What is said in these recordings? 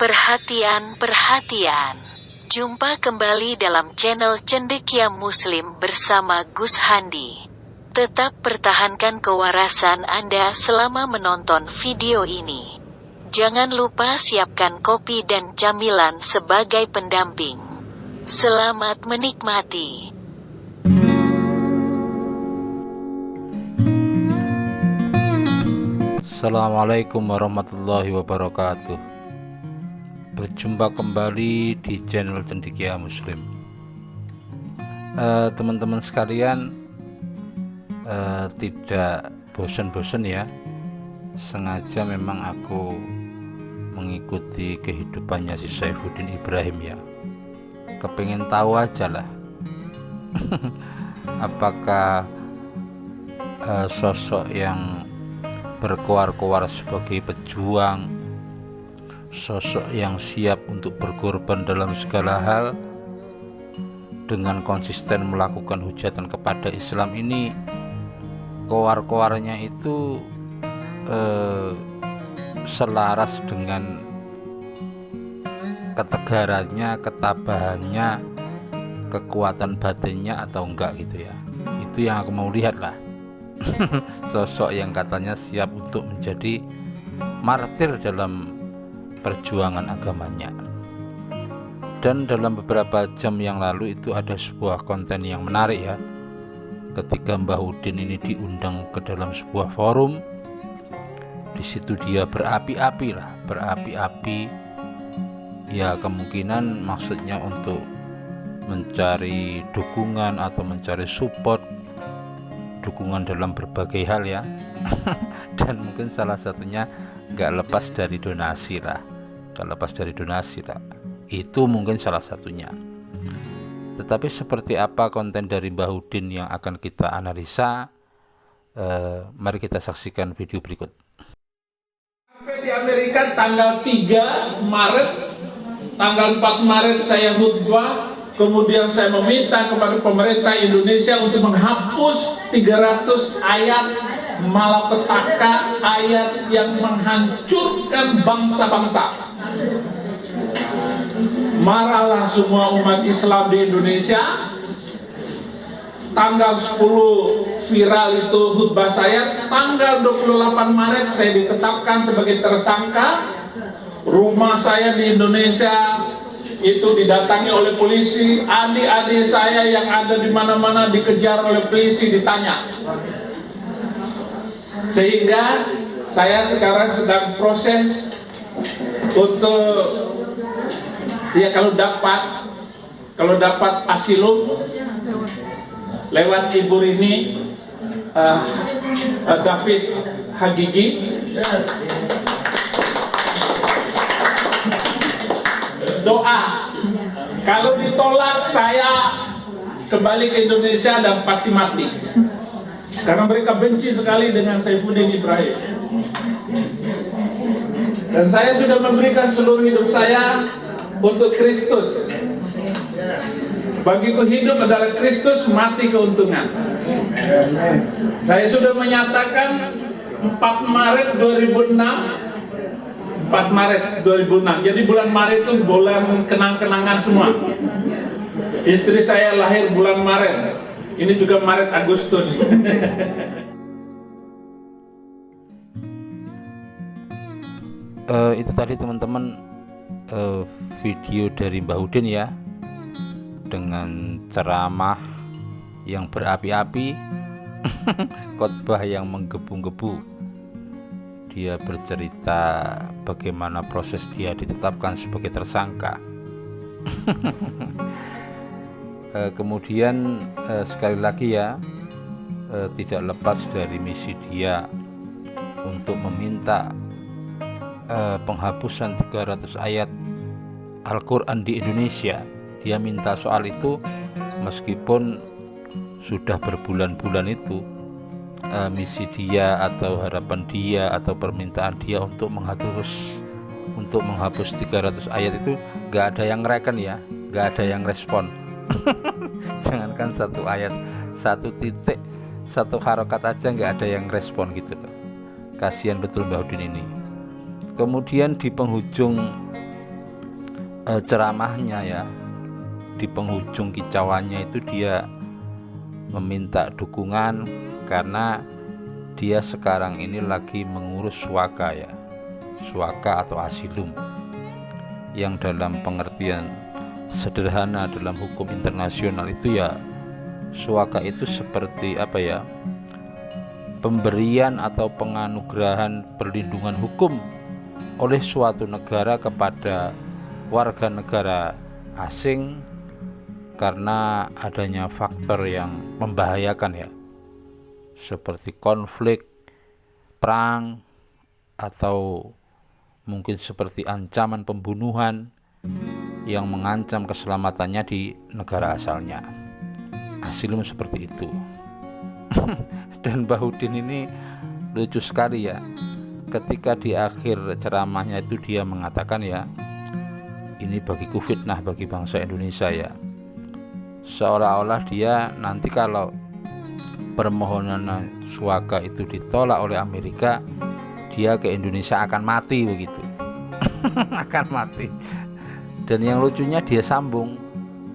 Perhatian, perhatian. Jumpa kembali dalam channel Cendekia Muslim bersama Gus Handi. Tetap pertahankan kewarasan Anda selama menonton video ini. Jangan lupa siapkan kopi dan camilan sebagai pendamping. Selamat menikmati. Assalamualaikum warahmatullahi wabarakatuh. Berjumpa kembali di channel Cendekia Muslim. Teman-teman sekalian, tidak bosan-bosan ya. Sengaja memang aku mengikuti kehidupannya si Saifuddin Ibrahim ya. Kepengen tahu aja lah apakah sosok yang berkoar-koar sebagai pejuang, sosok yang siap untuk berkorban dalam segala hal, dengan konsisten melakukan hujatan kepada Islam ini, koar-koarnya itu selaras dengan ketegarannya, ketabahannya, kekuatan batinnya atau enggak gitu ya. Itu yang aku mau lihat lah. Sosok yang katanya siap untuk menjadi martir dalam perjuangan agamanya. Dan dalam beberapa jam yang lalu itu ada sebuah konten yang menarik ya, ketika Mbah Udin ini diundang ke dalam sebuah forum. Di situ dia berapi-api ya, kemungkinan maksudnya untuk mencari dukungan atau mencari support, dukungan dalam berbagai hal ya. Dan mungkin salah satunya nggak lepas dari donasi lah, itu mungkin salah satunya. Tetapi seperti apa konten dari Mbah Udin yang akan kita analisa, mari kita saksikan video berikut. Di Amerika tanggal 3 Maret, tanggal 4 Maret saya khutbah. Kemudian saya meminta kepada pemerintah Indonesia untuk menghapus 300 ayat malapetaka, ayat yang menghancurkan bangsa-bangsa. Marahlah semua umat Islam di Indonesia. Tanggal 10 viral itu khutbah saya. Tanggal 28 Maret saya ditetapkan sebagai tersangka. Rumah saya di Indonesia itu didatangi oleh polisi, adik-adik saya yang ada di mana-mana dikejar oleh polisi, ditanya. Sehingga saya sekarang sedang proses untuk ya kalau dapat asilum lewat ibu ini David Hagigi. Doa, kalau ditolak saya kembali ke Indonesia dan pasti mati, karena mereka benci sekali dengan Saifuddin Ibrahim. Dan saya sudah memberikan seluruh hidup saya untuk Kristus. Bagiku hidup adalah Kristus, mati keuntungan. Saya sudah menyatakan 4 Maret 2006. Jadi bulan Maret itu bulan kenang-kenangan semua. Istri saya lahir bulan Maret. Ini juga Maret Agustus. Itu tadi teman-teman video dari Mbah Udin ya, dengan ceramah yang berapi-api, khotbah yang menggebu-gebu. Dia bercerita bagaimana proses dia ditetapkan sebagai tersangka. Kemudian sekali lagi ya, tidak lepas dari misi dia untuk meminta penghapusan 300 ayat Al-Quran di Indonesia. Dia minta soal itu meskipun sudah berbulan-bulan itu misi dia atau harapan dia atau permintaan dia untuk menghapus 300 ayat itu gak ada yang ngereken ya, gak ada yang respon. Jangankan satu ayat, satu titik, satu harokat aja gak ada yang respon gitu loh. Kasihan betul Mbah Udin ini. Kemudian di penghujung ceramahnya ya, di penghujung kicauannya itu dia meminta dukungan karena dia sekarang ini lagi mengurus suaka ya, suaka atau asilum, yang dalam pengertian sederhana dalam hukum internasional itu ya, suaka itu seperti apa ya, pemberian atau penganugerahan perlindungan hukum oleh suatu negara kepada warga negara asing karena adanya faktor yang membahayakan ya, seperti konflik, perang, atau mungkin seperti ancaman pembunuhan yang mengancam keselamatannya di negara asalnya. Asilum seperti itu. Dan Bahudin ini lucu sekali ya, ketika di akhir ceramahnya itu dia mengatakan ya, ini bagiku fitnah bagi bangsa Indonesia ya, seolah-olah dia nanti kalau permohonan suaka itu ditolak oleh Amerika, dia ke Indonesia akan mati begitu. Akan mati. Dan yang lucunya dia sambung,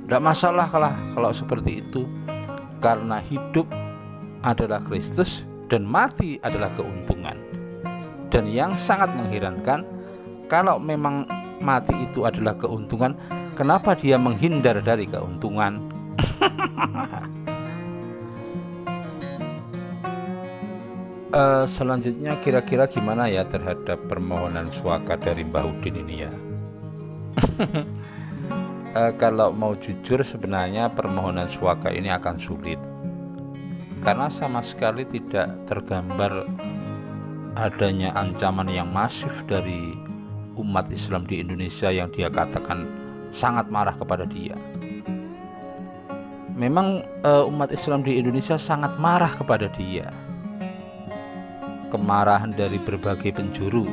tidak masalah kalau seperti itu, karena hidup adalah Kristus dan mati adalah keuntungan. Dan yang sangat mengherankan, kalau memang mati itu adalah keuntungan, kenapa dia menghindar dari keuntungan? Selanjutnya kira-kira gimana ya terhadap permohonan suaka dari Bahudin ini ya? Kalau mau jujur, sebenarnya permohonan suaka ini akan sulit karena sama sekali tidak tergambar adanya ancaman yang masif dari umat Islam di Indonesia yang dia katakan sangat marah kepada dia. Memang umat Islam di Indonesia sangat marah kepada dia. Kemarahan dari berbagai penjuru,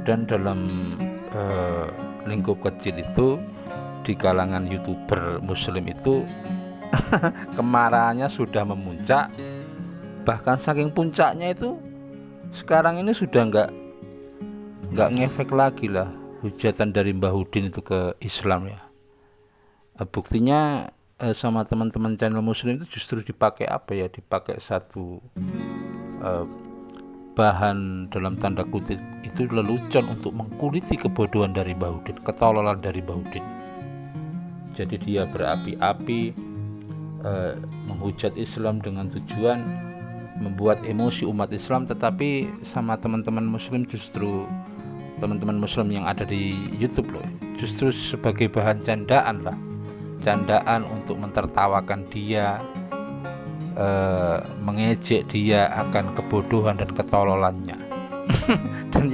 dan dalam lingkup kecil itu di kalangan YouTuber Muslim itu kemarahannya sudah memuncak. Bahkan saking puncaknya itu sekarang ini sudah nggak ngefek lagi lah hujatan dari Bahudin itu ke Islam ya. Buktinya sama teman-teman channel Muslim itu justru dipakai apa ya, dipakai satu bahan dalam tanda kutip itu lelucon untuk mengkuliti kebodohan dari Bahudin, ketololan dari Bahudin. Jadi dia berapi-api menghujat Islam dengan tujuan membuat emosi umat Islam, tetapi sama teman-teman Muslim justru, teman-teman Muslim yang ada di YouTube loh, justru sebagai bahan candaan lah, candaan untuk mentertawakan dia, mengejek dia akan kebodohan dan ketololannya. Dan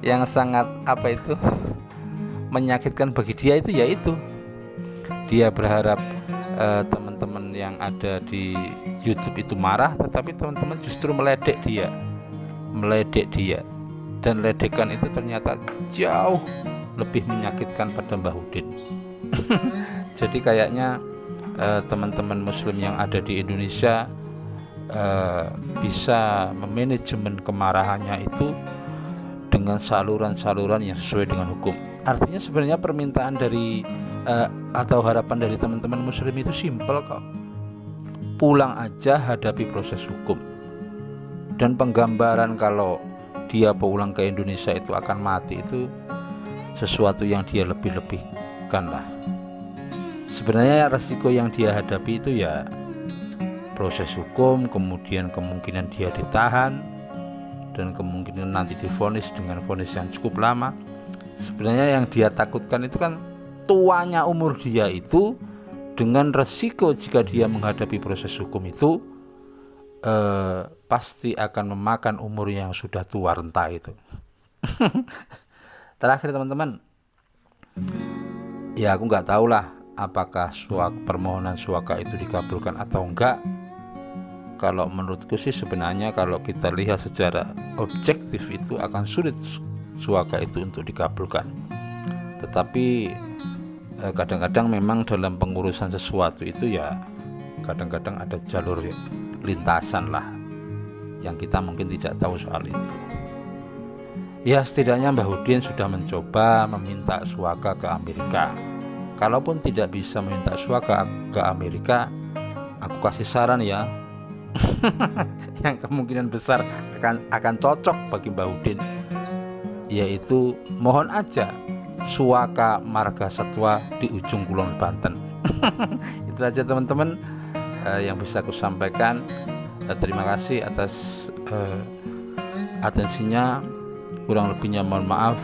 yang sangat apa itu menyakitkan bagi dia itu yaitu dia berharap teman-teman yang ada di YouTube itu marah, tetapi teman-teman justru meledek dia, dan ledekan itu ternyata jauh lebih menyakitkan pada Bahudin. Jadi kayaknya teman-teman Muslim yang ada di Indonesia bisa memanajemen kemarahannya itu dengan saluran-saluran yang sesuai dengan hukum. Artinya sebenarnya permintaan dari atau harapan dari teman-teman Muslim itu simpel kok. Pulang aja hadapi proses hukum. Dan penggambaran kalau dia pulang ke Indonesia itu akan mati itu sesuatu yang dia lebih-lebihkan lah. Sebenarnya resiko yang dia hadapi itu ya proses hukum, kemudian kemungkinan dia ditahan, dan kemungkinan nanti divonis dengan vonis yang cukup lama. Sebenarnya yang dia takutkan itu kan tuanya umur dia itu, dengan resiko jika dia menghadapi proses hukum itu pasti akan memakan umur yang sudah tua renta itu. Terakhir teman-teman, ya aku nggak tahu lah apakah permohonan suaka itu dikabulkan atau enggak. Kalau menurutku sih sebenarnya kalau kita lihat secara objektif itu akan sulit suaka itu untuk dikabulkan. Tetapi kadang-kadang memang dalam pengurusan sesuatu itu ya kadang-kadang ada jalur lintasan lah yang kita mungkin tidak tahu soal itu. Ya setidaknya Mbah Udin sudah mencoba meminta suaka ke Amerika. Kalaupun tidak bisa meminta suaka ke Amerika, aku kasih saran ya, yang kemungkinan besar akan cocok bagi Mbah Udin, yaitu mohon aja suaka marga satwa di ujung kulon Banten. Itu aja teman-teman yang bisa aku sampaikan. Terima kasih atas atensinya. Kurang lebihnya mohon maaf.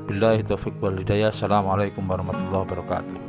Billahi taufiq wal hidayah. Assalamualaikum warahmatullahi wabarakatuh.